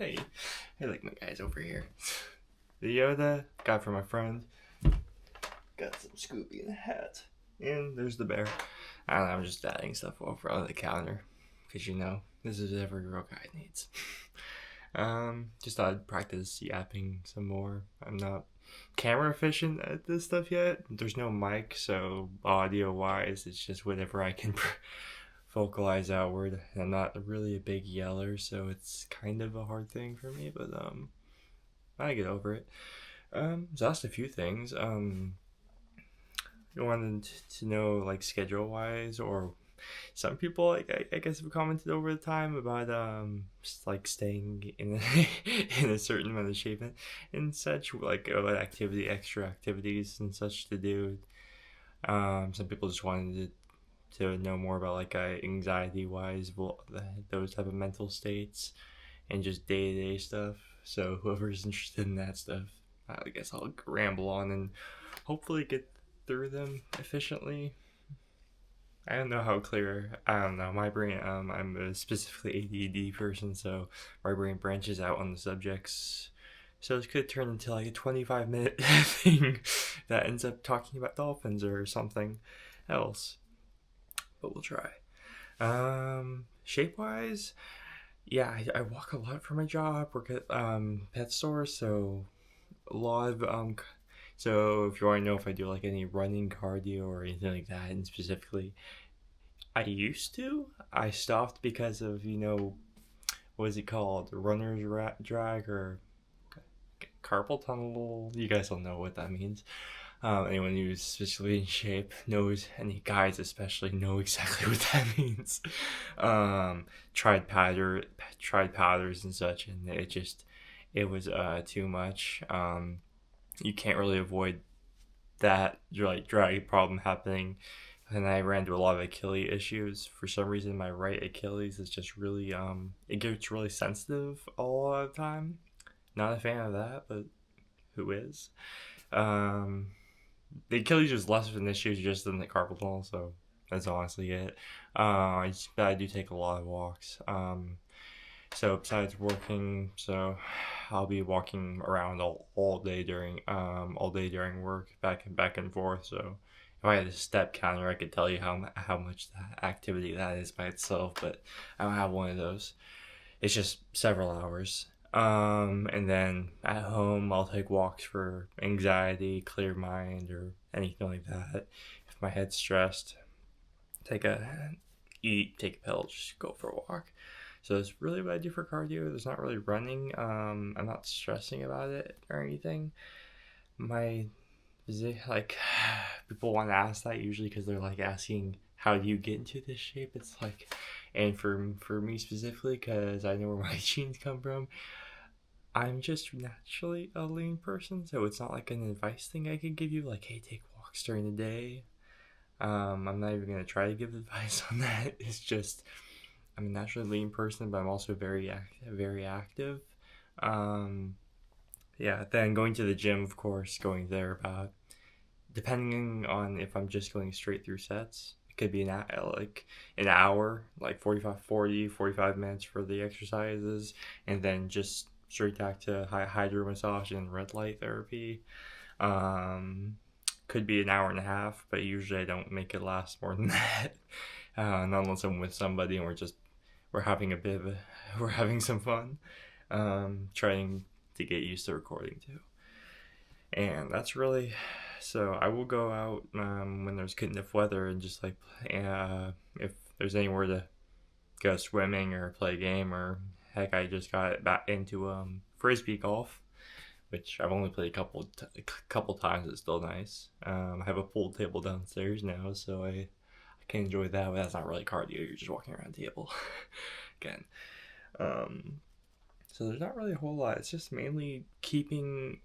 Hey, I like my guys over here. The Yoda got from my friend. Got some Scooby in a hat. And there's the bear. I don't know, I'm just adding stuff over on the counter. Because this is every real guy needs. Just thought I'd practice yapping some more. I'm not camera efficient at this stuff yet. There's no mic, so audio wise, it's just whatever I can vocalize outward. I'm not really a big yeller, so it's kind of a hard thing for me, but I get over it. So that's a few things. You wanted to know like schedule wise, or some people I guess have commented over the time about just like staying in in a certain amount of shape and such, like what extra activities and such to do. Some people just wanted to know more about like anxiety wise, those type of mental states and just day-to-day stuff. So whoever's interested in that stuff, I guess I'll ramble on and hopefully get through them efficiently. I don't know how clear. I don't know. My brain. I'm a specifically ADD person, so my brain branches out on the subjects. So it could turn into like a 25-minute thing that ends up talking about dolphins or something else. But we'll try. Shape wise, yeah, I walk a lot for my job. Work at pet stores, so a lot of So if you want to know if I do like any running, cardio, or anything like that, and specifically, I used to. I stopped because of what is it called, runner's drag or carpal tunnel. You guys don't know what that means. Anyone who's especially in shape knows, any guys especially know exactly what that means. Tried powders and such, and it was too much. You can't really avoid that like drag problem happening. And I ran into a lot of Achilles issues. For some reason, my right Achilles is just really it gets really sensitive a lot of the time. Not a fan of that, but who is? The Achilles is less of an issue just than the carpal tunnel, so that's honestly it. But I do take a lot of walks. So besides working, I'll be walking around all day during work, back and forth. So if I had a step counter, I could tell you how much that activity that is by itself. But I don't have one of those. It's just several hours. And then at home, I'll take walks for anxiety, clear mind, or anything like that. If my head's stressed, take a pill, just go for a walk. So that's really what I do for cardio. There's not really running. I'm not stressing about it or anything. My like people want to ask that usually because they're like asking how do you get into this shape. It's like, and for me specifically, because I know where my genes come from. I'm just naturally a lean person, so it's not like an advice thing I could give you, like, hey, take walks during the day. I'm not even gonna try to give advice on that. It's just I'm a naturally lean person, but I'm also very active. Yeah. Then going to the gym, of course, going there about depending on if I'm just going straight through sets. It could be an hour, like 45 minutes for the exercises, and then just straight back to hydro massage and red light therapy. Could be an hour and a half, but usually I don't make it last more than that. Not unless I'm with somebody and we're having we're having some fun. Trying to get used to recording too. And that's really, so I will go out when there's good enough weather and just like if there's anywhere to go swimming or play a game, or heck, I just got back into frisbee golf, which I've only played a couple times. It's still nice. I have a pool table downstairs now, so I can enjoy that. But that's not really cardio. You're just walking around the table again. So there's not really a whole lot. It's just mainly keeping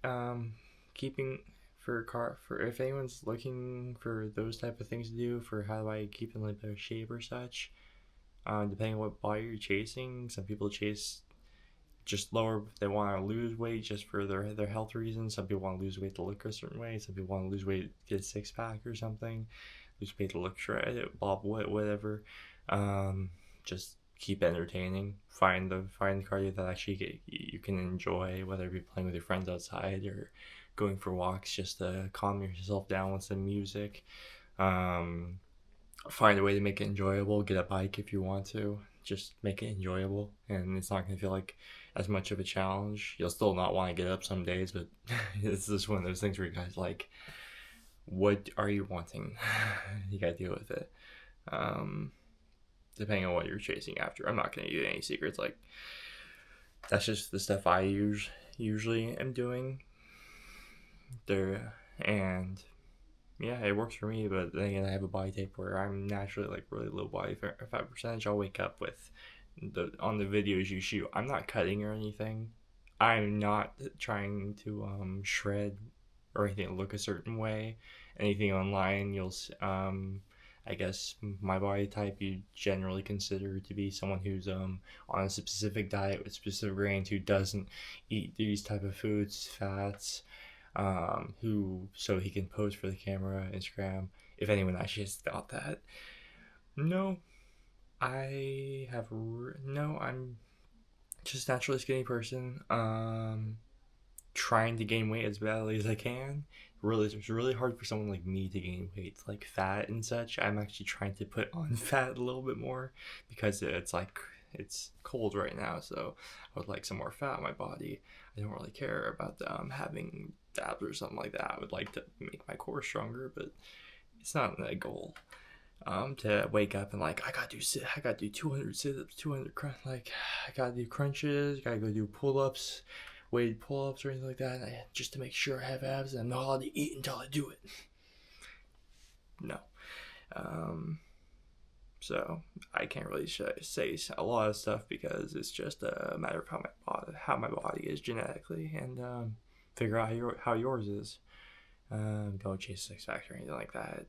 for if anyone's looking for those type of things to do for how do I keep in like better shape or such. Depending on what body you're chasing, some people chase just lower. They want to lose weight just for their health reasons. Some people want to lose weight to look a certain way. Some people want to lose weight to get a six pack or something. Lose weight to look shredded, whatever. Just keep entertaining. Find the cardio that actually you can enjoy, whether it be playing with your friends outside or going for walks just to calm yourself down with some music. Um, Find a way to make it enjoyable. Get a bike if you want to. Just make it enjoyable, and it's not going to feel like as much of a challenge. You'll still not want to get up some days, but it's just one of those things where you guys like, what are you wanting? You got to deal with it. Depending on what you're chasing after. I'm not going to give you any secrets. Like, that's just the stuff I usually am doing there, and yeah, it works for me. But then again, I have a body type where I'm naturally like really low body fat percentage. I'll wake up with on the videos you shoot, I'm not cutting or anything. I'm not trying to shred or anything look a certain way. Anything online, I guess my body type you generally consider to be someone who's on a specific diet with specific grains, who doesn't eat these type of foods, fats, who so he can pose for the camera, Instagram. If anyone actually has thought that, no, I'm just naturally skinny person. Trying to gain weight as badly as I can. It's really hard for someone like me to gain weight, like fat and such. I'm actually trying to put on fat a little bit more because it's cold right now, so I would like some more fat on my body. I don't really care about having abs or something like that. I would like to make my core stronger, but it's not a goal. To wake up and like I gotta do 200 sit-ups, 200 like I gotta do crunches, gotta go do pull-ups, weighted pull-ups or anything like that, just to make sure I have abs and I'm not allowed to eat until I do it. No. So I can't really say a lot of stuff because it's just a matter of how my body is genetically, and figure out how yours is. Don't chase six pack or anything like that.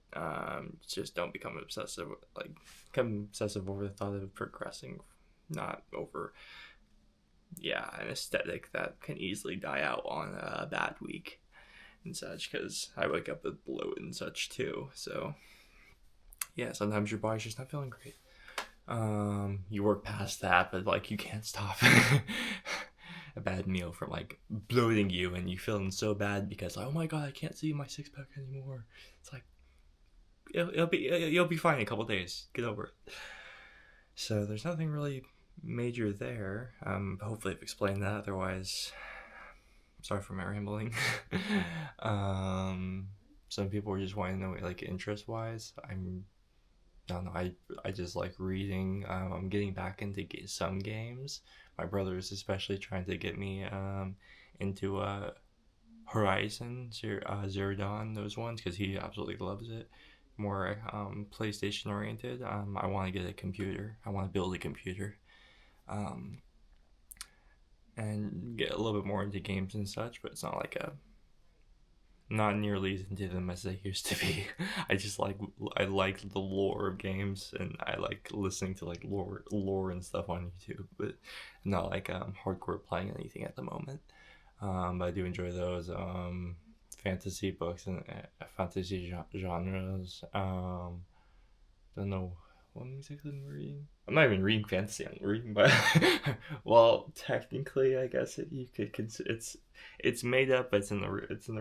Just don't become obsessive over the thought of progressing, not over an aesthetic that can easily die out on a bad week and such, because I wake up with bloat and such too. So yeah, sometimes your body's just not feeling great. You work past that, but like you can't stop a bad meal from like bloating you, and you feeling so bad because like, oh my god, I can't see my six pack anymore. It's like you'll be fine in a couple days. Get over it. So there's nothing really major there. Hopefully I've explained that. Otherwise, sorry for my rambling. Some people were just wanting to know, like, interest wise. I don't know. I just like reading. I'm getting back into some games. My brother is especially trying to get me into Horizon Zero Dawn, those ones, because he absolutely loves it. More PlayStation oriented. I want to get a computer. I want to build a computer. And get a little bit more into games and such, but it's not nearly as into them as they used to be. I like the lore of games, and I like listening to like lore and stuff on YouTube, but not like hardcore playing anything at the moment. But I do enjoy those fantasy books and fantasy genres. Don't know what exactly I'm reading. I'm not even reading fantasy. I'm reading, but well, technically, I guess you could consider it's made up, but it's in the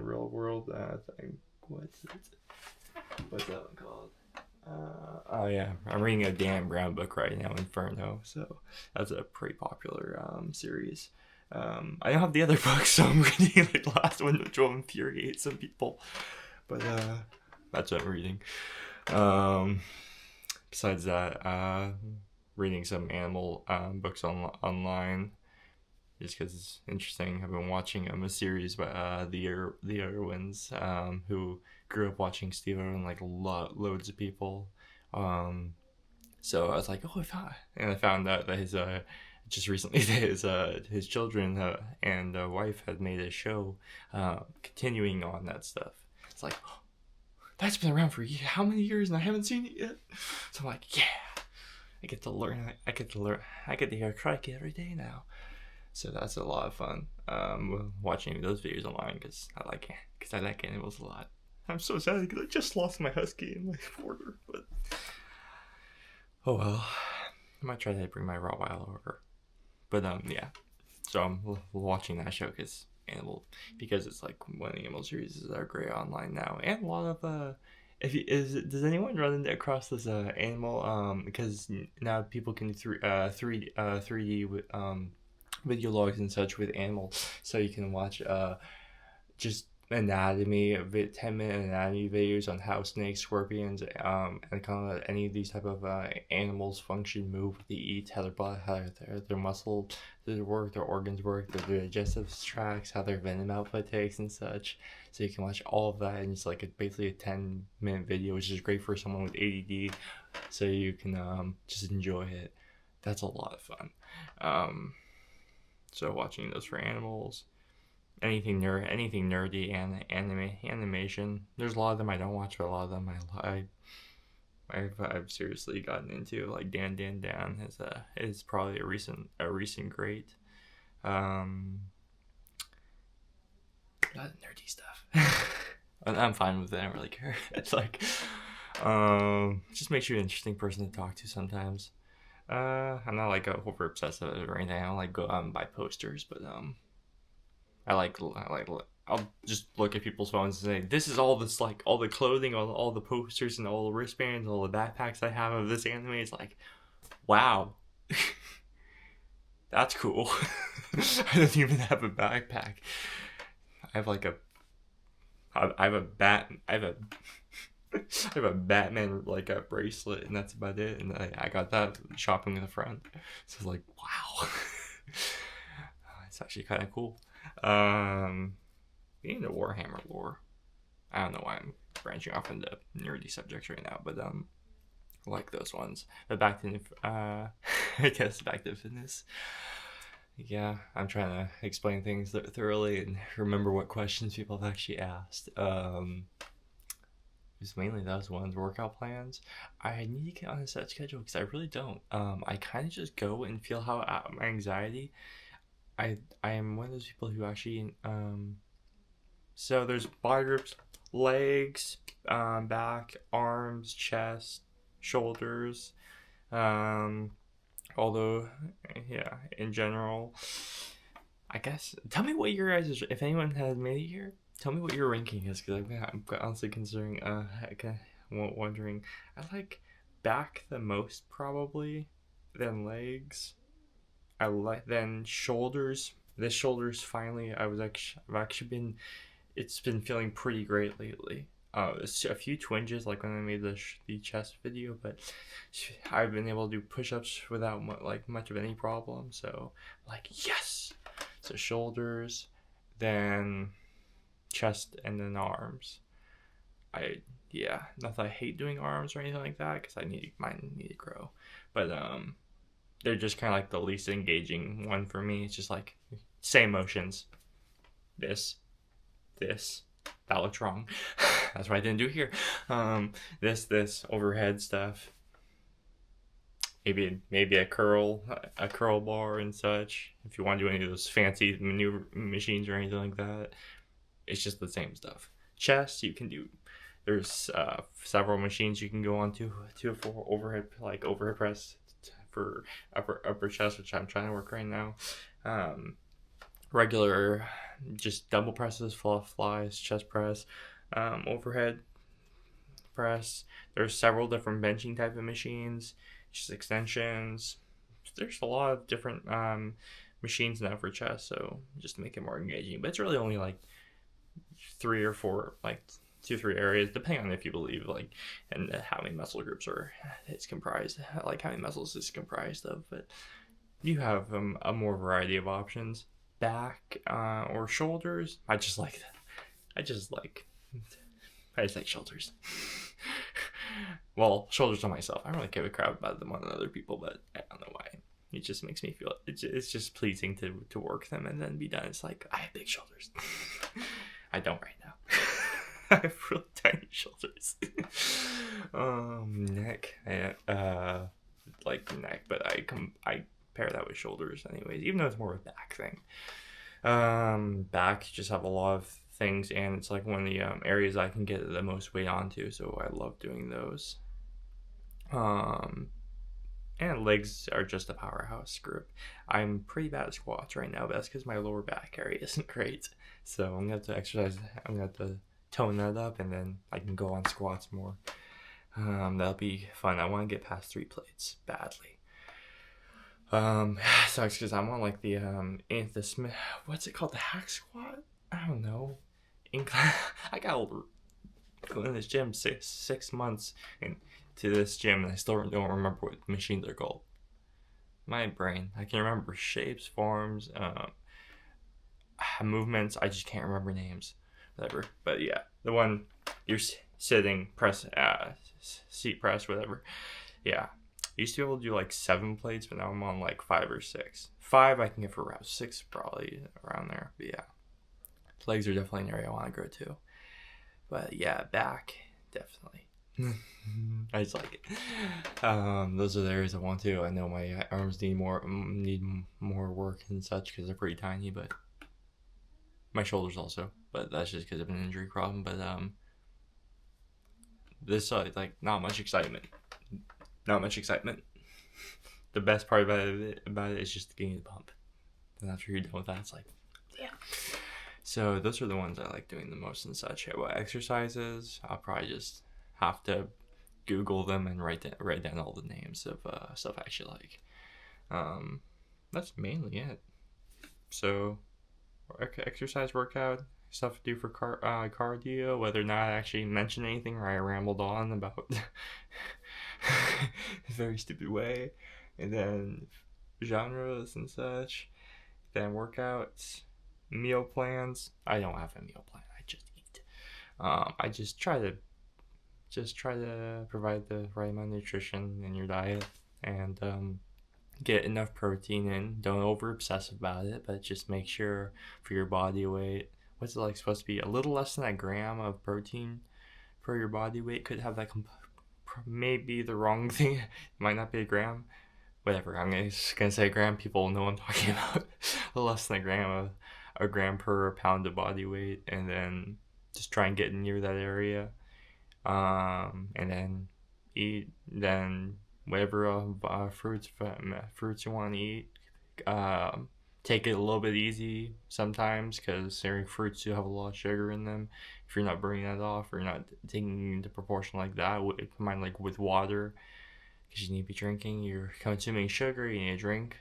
real world thing. What's that one called? Oh yeah, I'm reading a Dan Brown book right now, Inferno. So that's a pretty popular series. I don't have the other books, so I'm reading like the last one, which will infuriate some people. But that's what I'm reading. Besides that, reading some animal books online, just because it's interesting. I've been watching a series by the Irwins, who grew up watching Steve Irwin like loads of people. So I was like, oh, I found out that his just recently his children and wife had made a show continuing on that stuff. It's like, oh, that's been around for how many years, and I haven't seen it yet. So I'm like, yeah, I get to learn. I get to hear Crikey every day now. So that's a lot of fun. Watching those videos online because I like animals a lot. I'm so sad because I just lost my husky in my border, but oh well. I might try to bring my Rottweiler over. But yeah. So I'm watching that show because it's like one of the animal series that are great online now, and a lot of does anyone run across this animal because now people can 3D with video logs and such with animals, so you can watch just anatomy 10-minute anatomy videos on how snakes, scorpions, and kind of any of these type of animals function, move, they eat, how their body, how their muscle work, their organs work, their digestive tracts, how their venom output takes and such. So you can watch all of that, and it's like basically a 10-minute video, which is great for someone with ADD. So you can just enjoy it. That's a lot of fun. So watching those for animals. Anything nerdy and animation. There's a lot of them I don't watch, but a lot of them I've seriously gotten into. Like Dan is probably a recent great. A lot of nerdy stuff. I'm fine with it. I don't really care. It's like just makes you an interesting person to talk to sometimes. I'm not like over obsessive or anything. I don't like go out and buy posters, but I'll just look at people's phones and say, this is all this, like, all the clothing, all the posters and all the wristbands, all the backpacks I have of this anime. It's like, wow. That's cool. I don't even have a backpack. I have like I have a Batman like a bracelet, and that's about it. And I got that shopping with a friend. So it's like, wow. It's actually kind of cool. Being into Warhammer lore. I don't know why I'm branching off into nerdy subjects right now, but I like those ones. But back to I guess back to fitness. Yeah, I'm trying to explain things thoroughly and remember what questions people have actually asked. It's mainly those ones. Workout plans. I need to get on a set schedule because I really don't. I kind of just go and feel how my anxiety. I am one of those people who actually so there's body groups, legs, back, arms, chest, shoulders, although yeah, in general, I guess. Tell me what your guys, if anyone has made it here, tell me what your ranking is, because I'm honestly considering wondering. I like back the most probably, then legs. I like then shoulders. This shoulders finally. I've actually been. It's been feeling pretty great lately. It's a few twinges like when I made the chest video, but I've been able to do push-ups without much of any problem. So like yes. So shoulders, then chest, and then arms. Not that I hate doing arms or anything like that because mine need to grow, but they're just kind of like the least engaging one for me. It's just like same motions. This, that looks wrong. That's why I didn't do here. This overhead stuff. Maybe a curl bar and such. If you want to do any of those fancy maneuver machines or anything like that, it's just the same stuff. Chest, you can do. There's several machines you can go on to for overhead press for upper chest, which I'm trying to work right now. Regular, just double presses, flies, chest press, overhead press. There's several different benching type of machines, just extensions. There's a lot of different machines now for chest, so just to make it more engaging. But it's really only like 3 or 4, like 2-3 areas, depending on if you believe and how many muscle groups it's comprised, like how many muscles it's comprised of. But you have a more variety of options. Back or shoulders, I just like shoulders. Well, shoulders on myself. I don't really give a crap about them on other people, but I don't know why. It just makes me feel it's just pleasing to work them and then be done. It's like I have big shoulders. I don't right now. I have really tiny shoulders. Neck, like neck, but I pair that with shoulders anyways, even though it's more of a back thing. Back, just have a lot of things, and it's like one of the areas I can get the most weight onto, so I love doing those. And legs are just a powerhouse group. I'm pretty bad at squats right now, but that's because my lower back area isn't great. So I'm gonna have to exercise. I'm gonna have to tone that up, and then I can go on squats more. That'll be fun. I want to get past 3 plates badly. Sucks because I'm on like the Smith. What's it called? The hack squat? I don't know. I got going to this gym 6 months into this gym, and I still don't remember what machines are called. My brain, I can remember shapes, forms, movements. I just can't remember names, whatever. But yeah, the one you're sitting, press, seat press, whatever. Yeah, I used to be able to do like 7 plates, but now I'm on like 5 or 6. 5 I can get for around 6, probably around there. But yeah, legs are definitely an area I want to grow to. But yeah, back, definitely. I just like it. Those are the areas I want to. I know my arms need more work and such because they're pretty tiny, but my shoulders also. But that's just because of an injury problem. But this like not much excitement. Not much excitement. The best part about it is just getting the pump. And after you're done with that, it's like, yeah. So those are the ones I like doing the most and such. What exercises? I'll probably just have to Google them and write down all the names of stuff I actually like. That's mainly it. So exercise, workout, stuff to do for cardio, whether or not I actually mention anything or I rambled on about a very stupid way. And then genres and such. Then workouts. Meal plans. I don't have a meal plan. I just eat. I just try to provide the right amount of nutrition in your diet and get enough protein in. Don't over obsess about it, but just make sure for your body weight. What's it like supposed to be? A little less than a gram of protein per your body weight. Could have that maybe the wrong thing. It might not be a gram. Whatever. I'm just gonna say a gram. People know what I'm talking about. Less than a gram per pound of body weight, and then just try and get near that area, and then eat whatever fruits you want to eat. Take it a little bit easy sometimes because certain fruits do have a lot of sugar in them. If you're not burning that off or you're not taking into proportion like that, combined like with water, because you need to be drinking, you're consuming sugar, you need a drink.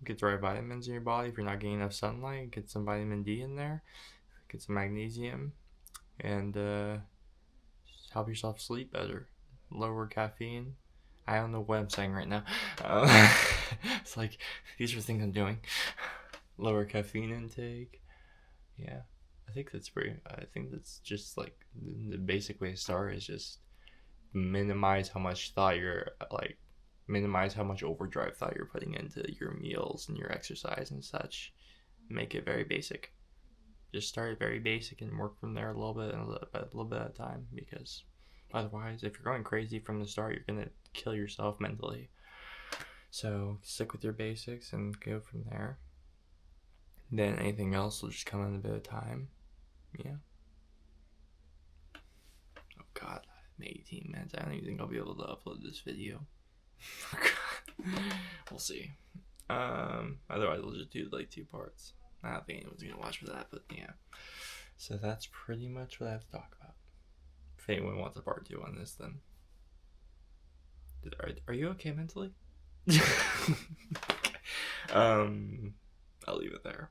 Get the right vitamins in your body. If you're not getting enough sunlight, get some vitamin D in there, get some magnesium, and just help yourself sleep better. Lower caffeine. I don't know what I'm saying right now. It's like, these are things I'm doing. Lower caffeine intake. Yeah, I think that's just like the basic way to start is just minimize how much overdrive thought you're putting into your meals and your exercise and such. Make it very basic. Just start very basic and work from there a little bit at a time, because otherwise, if you're going crazy from the start, you're gonna kill yourself mentally. So stick with your basics and go from there. Then anything else will just come in a bit of time. Yeah. Oh God, I'm 18 minutes. I don't even think I'll be able to upload this video. We'll see. Otherwise we'll just do like 2 parts. I don't think anyone's gonna watch for that, but yeah. So that's pretty much what I have to talk about. If anyone wants a part 2 on this, then are you okay mentally? I'll leave it there.